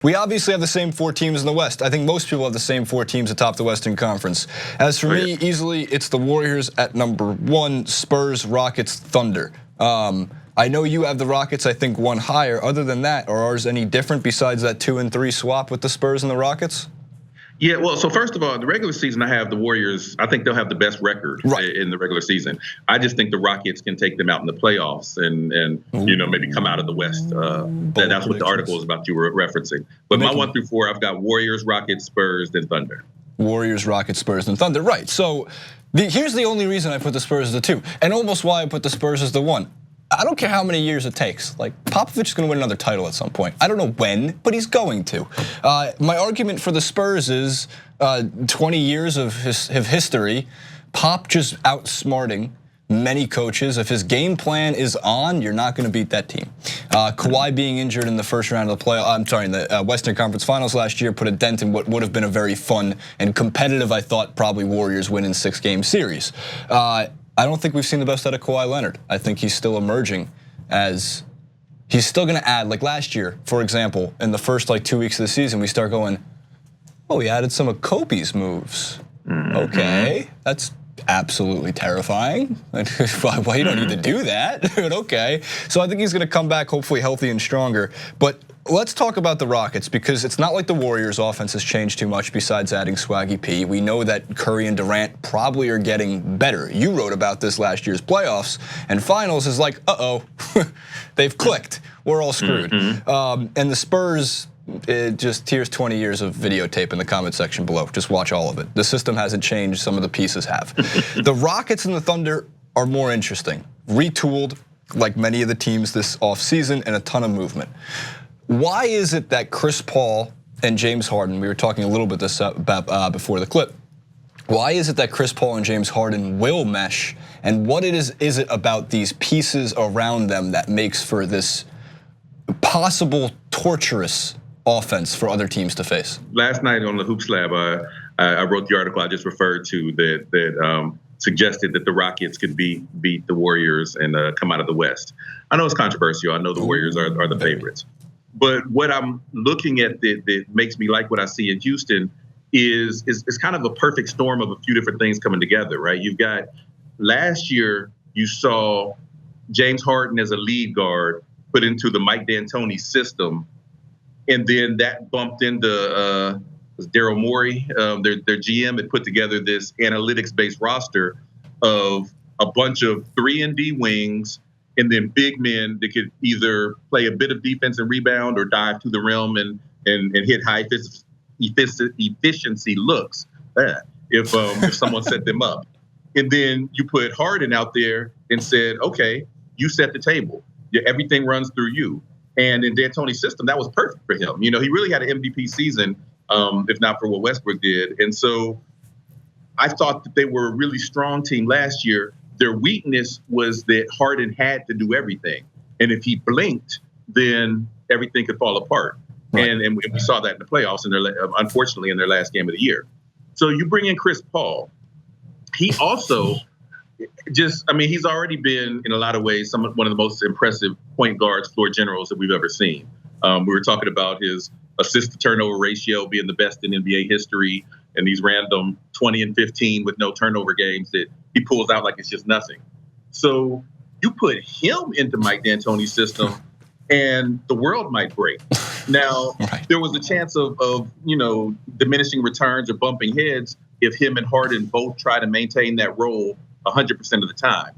We obviously have the same 4 teams in the West. I think most people have the same 4 teams atop the Western Conference. As for me, easily, it's the Warriors at number 1, Spurs, Rockets, Thunder. I know you have the Rockets, I think, 1 higher. Other than that, are ours any different besides that 2 and 3 swap with the Spurs and the Rockets? Yeah, well, so first of all, in the regular season, I have the Warriors. I think they'll have the best record in the regular season. I just think the Rockets can take them out in the playoffs and maybe come out of the West. That's what the article is about you were referencing. But my 1 through 4, I've got Warriors, Rockets, Spurs, then Thunder. Warriors, Rockets, Spurs, and Thunder. Right. So here's the only reason I put the Spurs as the 2, and almost why I put the Spurs as the 1. I don't care how many years it takes. Like, Popovich is going to win another title at some point. I don't know when, but he's going to. My argument for the Spurs is 20 years of history. Pop just outsmarting many coaches. If his game plan is on, you're not going to beat that team. Kawhi being injured in the first round of the in the Western Conference Finals last year put a dent in what would have been a very fun and competitive, I thought, probably Warriors win in 6-game series. I don't think we've seen the best out of Kawhi Leonard. I think he's still emerging as he's still gonna add, like last year, for example, in the first 2 weeks of the season, we start going, oh, he added some of Kobe's moves. Okay, that's absolutely terrifying. Well, you don't need to do that, but okay. So I think he's gonna come back hopefully healthy and stronger. But let's talk about the Rockets, because it's not like the Warriors' offense has changed too much besides adding Swaggy P. We know that Curry and Durant probably are getting better. You wrote about this last year's playoffs, and finals is like, they've clicked. We're all screwed. And the Spurs, here's 20 years of videotape in the comment section below. Just watch all of it. The system hasn't changed, some of the pieces have. The Rockets and the Thunder are more interesting. Retooled, like many of the teams this offseason, and a ton of movement. Why is it that Chris Paul and James Harden, we were talking a little bit about before the clip, why is it that Chris Paul and James Harden will mesh, and what is it about these pieces around them that makes for this possible torturous offense for other teams to face? Last night on the Hoops Lab, I wrote the article I just referred to that suggested that the Rockets could beat the Warriors and come out of the West. I know it's controversial. I know the Warriors are the favorites. But what I'm looking at that makes me like what I see in Houston is kind of a perfect storm of a few different things coming together, right? You've got last year, you saw James Harden as a lead guard put into the Mike D'Antoni system, and then that bumped into Daryl Morey, their GM, had put together this analytics-based roster of a bunch of 3-and-D wings, and then big men that could either play a bit of defense and rebound or dive to the rim and hit high efficiency looks if someone set them up. And then you put Harden out there and said, okay, you set the table. Everything runs through you. And in D'Antoni's system, that was perfect for him. He really had an MVP season, if not for what Westbrook did. And so I thought that they were a really strong team last year. Their weakness was that Harden had to do everything. And if he blinked, then everything could fall apart. Right. And we saw that in the playoffs, unfortunately, in their last game of the year. So you bring in Chris Paul. He also he's already been, in a lot of ways, one of the most impressive point guards, floor generals that we've ever seen. We were talking about his assist-to-turnover ratio being the best in NBA history, and these random 20 and 15 with no turnover games that he pulls out like it's just nothing. So you put him into Mike D'Antoni's system, and the world might break. Now, there was a chance of diminishing returns or bumping heads if him and Harden both try to maintain that role 100% of the time.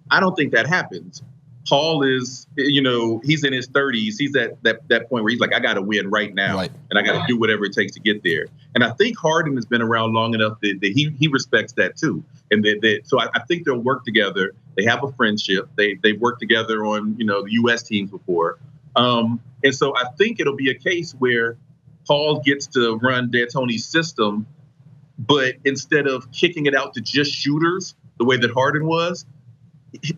I don't think that happens. Paul is, he's in his 30s. He's at that point where he's like, I got to win right now, and I got to do whatever it takes to get there. And I think Harden has been around long enough that he respects that too. And so I think they'll work together. They have a friendship. They've worked together on the U.S. teams before. And so I think it'll be a case where Paul gets to run D'Antoni's system, but instead of kicking it out to just shooters the way that Harden was,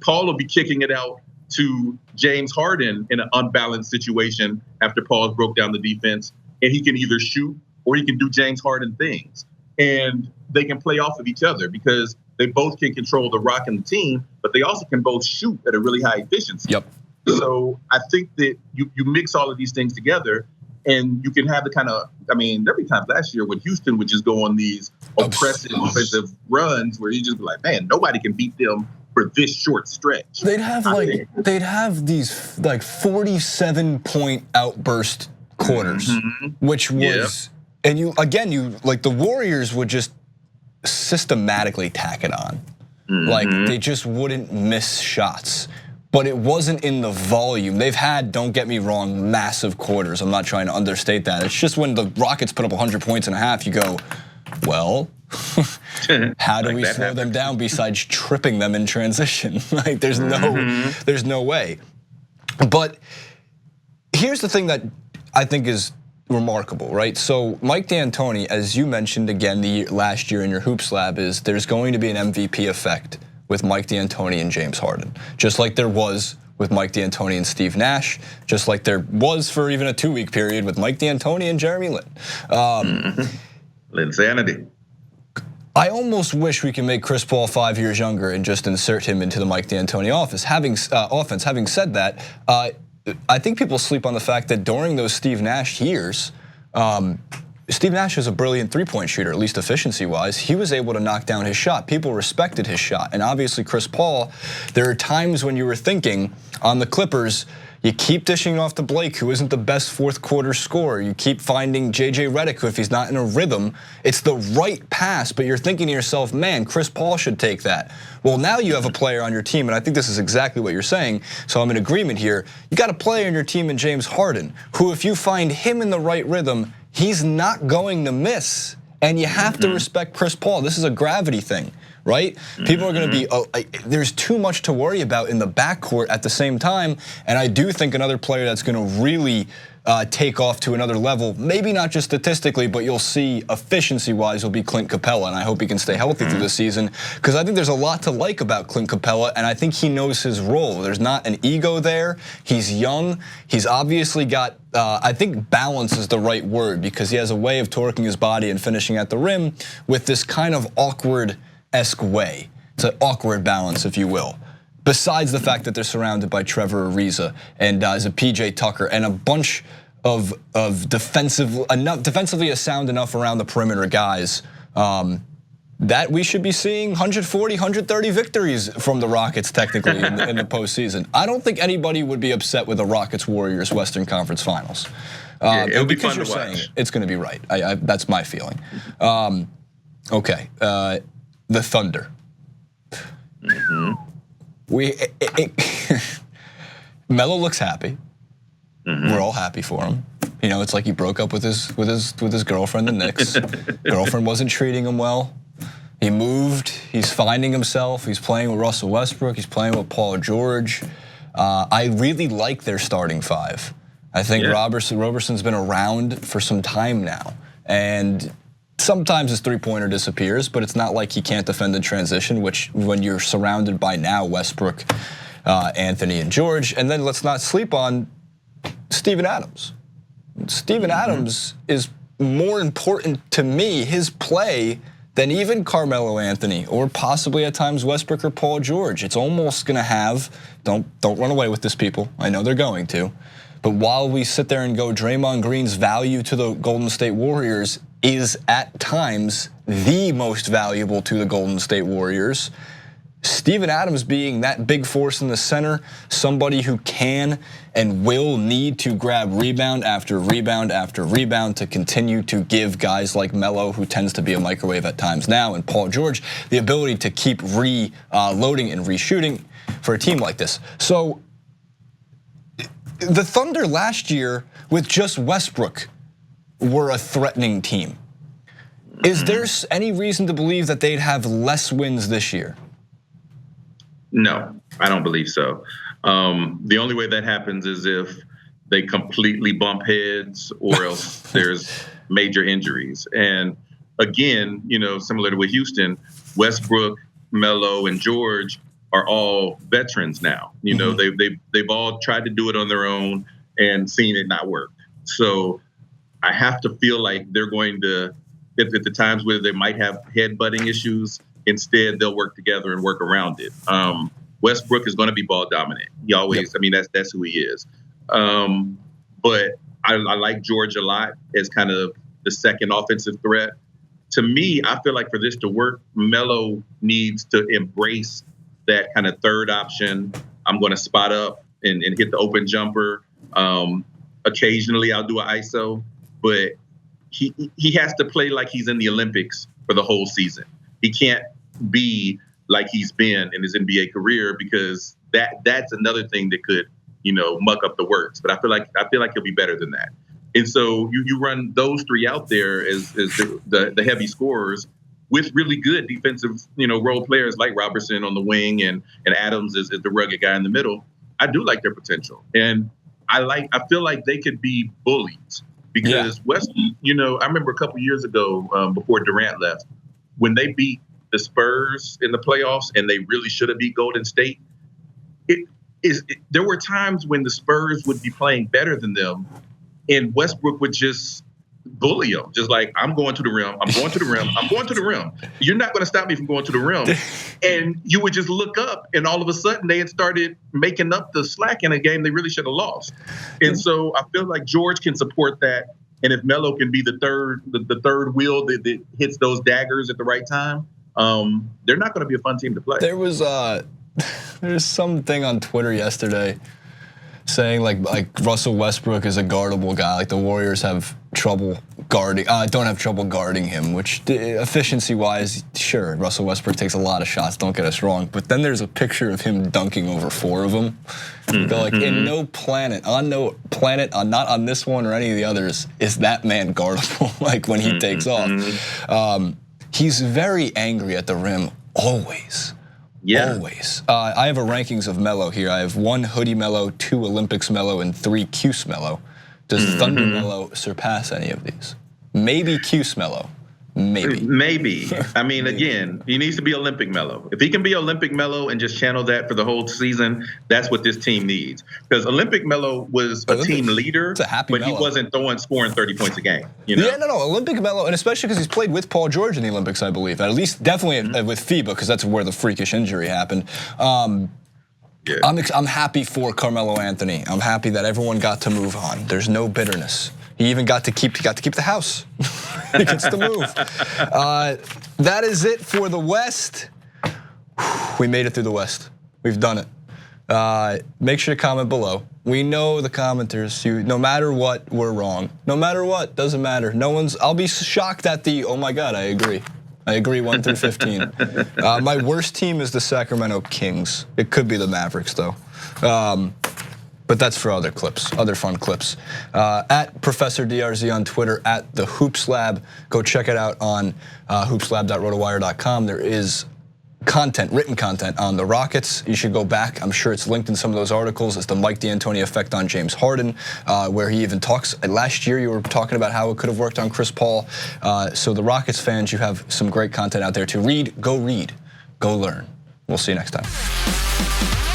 Paul will be kicking it out to James Harden in an unbalanced situation after Paul's broke down the defense, and he can either shoot or he can do James Harden things. And they can play off of each other because they both can control the rock and the team, but they also can both shoot at a really high efficiency. Yep. So I think that you mix all of these things together, And you can have the kind of, I mean, there'll be times last year when Houston would just go on these oppressive offensive runs where you just be like, man, nobody can beat them for this short stretch. They'd have these like 47-point outburst quarters, which was, and you like the Warriors would just systematically tack it on. Like they just wouldn't miss shots. But it wasn't in the volume. They've had, don't get me wrong, massive quarters. I'm not trying to understate that. It's just when the Rockets put up 100 points and a half, you go, well, how do we slow them down besides tripping them in transition? Like there's no way. But here's the thing that I think is remarkable, right? So Mike D'Antoni, as you mentioned again last year in your Hoops Lab, is there's going to be an MVP effect with Mike D'Antoni and James Harden, just like there was with Mike D'Antoni and Steve Nash, just like there was for even a 2-week period with Mike D'Antoni and Jeremy Lin. Linsanity. I almost wish we can make Chris Paul 5 years younger and just insert him into the Mike D'Antoni offense. Having said that, I think people sleep on the fact that during those Steve Nash years, Steve Nash is a brilliant three-point shooter, at least efficiency-wise. He was able to knock down his shot. People respected his shot. And obviously Chris Paul, there are times when you were thinking on the Clippers, you keep dishing off to Blake, who isn't the best fourth quarter scorer. You keep finding JJ Redick, who if he's not in a rhythm, it's the right pass, but you're thinking to yourself, man, Chris Paul should take that. Well, now you have a player on your team, and I think this is exactly what you're saying, so I'm in agreement here. You got a player on your team in James Harden, who if you find him in the right rhythm, he's not going to miss. And you have to respect Chris Paul. This is a gravity thing, right? People are going to be, there's too much to worry about in the backcourt at the same time. And I do think another player that's going to really take off to another level, maybe not just statistically, but you'll see efficiency-wise will be Clint Capella. And I hope he can stay healthy through the season, because I think there's a lot to like about Clint Capella, and I think he knows his role. There's not an ego there. He's young. He's obviously got, I think balance is the right word, because he has a way of torquing his body and finishing at the rim with this kind of awkward-esque way. It's an awkward balance, if you will. Besides the fact that they're surrounded by Trevor Ariza and as a PJ Tucker and a bunch of defensively sound enough around the perimeter guys, that we should be seeing 140, 130 victories from the Rockets technically in the postseason. I don't think anybody would be upset with the Rockets-Warriors Western Conference Finals. It'll be fun to watch. It's going to be right. That's my feeling. Okay, the Thunder. Melo looks happy. We're all happy for him. You know, it's like he broke up with his girlfriend, the Knicks. Girlfriend wasn't treating him well. He moved. He's finding himself. He's playing with Russell Westbrook. He's playing with Paul George. I really like their starting five. I think Roberson's been around for some time now, and sometimes his three-pointer disappears, but it's not like he can't defend in transition, which when you're surrounded by now Westbrook, Anthony, and George. And then let's not sleep on Steven Adams. Steven Adams is more important to me, his play, than even Carmelo Anthony or possibly at times Westbrook or Paul George. It's almost gonna have, don't run away with this, people. I know they're going to. But while we sit there and go, Draymond Green's value to the Golden State Warriors is at times the most valuable to the Golden State Warriors, Steven Adams being that big force in the center, somebody who can and will need to grab rebound after rebound after rebound to continue to give guys like Melo, who tends to be a microwave at times now, and Paul George, the ability to keep reloading and reshooting for a team like this. So the Thunder last year with just Westbrook were a threatening team. Is there any reason to believe that they'd have less wins this year? No, I don't believe so. The only way that happens is if they completely bump heads or else there's major injuries. And again, you know, similar to with Houston, Westbrook, Melo, and George are all veterans now. You know, they've all tried to do it on their own and seen it not work. So I have to feel like they're going to, if at the times where they might have head-butting issues, instead they'll work together and work around it. Westbrook is going to be ball dominant. He always, I mean, that's who he is. But I like George a lot as kind of the second offensive threat. To me, I feel like for this to work, Melo needs to embrace that kind of third option. I'm going to spot up and hit the open jumper. Occasionally, I'll do an ISO, but he has to play like he's in the Olympics for the whole season. He can't be like he's been in his NBA career, because that's another thing that could, muck up the works. But I feel like he'll be better than that. And so you run those three out there as the heavy scorers with really good defensive, role players like Robertson on the wing and Adams is the rugged guy in the middle. I do like their potential, and I feel like they could be bullies, because West, I remember a couple years ago before Durant left, when they beat the Spurs in the playoffs and they really should have beat Golden State. There were times when the Spurs would be playing better than them, and Westbrook would just bully them, just like, I'm going to the rim, I'm going to the rim, I'm going to the rim. You're not going to stop me from going to the rim. And you would just look up, and all of a sudden they had started making up the slack in a game they really should have lost. And so I feel like George can support that, and if Melo can be the third wheel that hits those daggers at the right time, they're not going to be a fun team to play. There's something on Twitter yesterday saying like Russell Westbrook is a guardable guy. Like the Warriors have trouble guarding, don't have trouble guarding him, which efficiency-wise, sure, Russell Westbrook takes a lot of shots, don't get us wrong. But then there's a picture of him dunking over 4 of them. Go like, in no planet, not on this one or any of the others, is that man guardable, like when he takes off. He's very angry at the rim, always. Yeah. Always. I have a rankings of Melo here. I have 1 Hoodie Melo, 2 Olympics Melo, and 3 Cuse Melo. Does Thunder Melo surpass any of these? Maybe Cuse Melo. Maybe. I mean, again, he needs to be Olympic Melo. If he can be Olympic Melo and just channel that for the whole season, that's what this team needs. Because Olympic Melo was a team leader, but he wasn't scoring 30 points a game. Yeah, no. Olympic Melo, and especially because he's played with Paul George in the Olympics, I believe. At least, definitely with FIBA, because that's where the freakish injury happened. I'm happy for Carmelo Anthony. I'm happy that everyone got to move on. There's no bitterness. He even got to keep the house. He gets to move. That is it for the West. We made it through the West. We've done it. Make sure to comment below. We know the commenters. No matter what, we're wrong. No matter what, doesn't matter. I'll be shocked at the, oh my God, I agree. 1 through 15. My worst team is the Sacramento Kings. It could be the Mavericks though. But that's for other clips, other fun clips. At Professor DRZ on Twitter, at the Hoops Lab. Go check it out on hoopslab.rotowire.com. There is written content on the Rockets. You should go back. I'm sure it's linked in some of those articles. It's the Mike D'Antoni effect on James Harden, where he even talks. Last year, you were talking about how it could have worked on Chris Paul. So the Rockets fans, you have some great content out there to read. Go learn. We'll see you next time.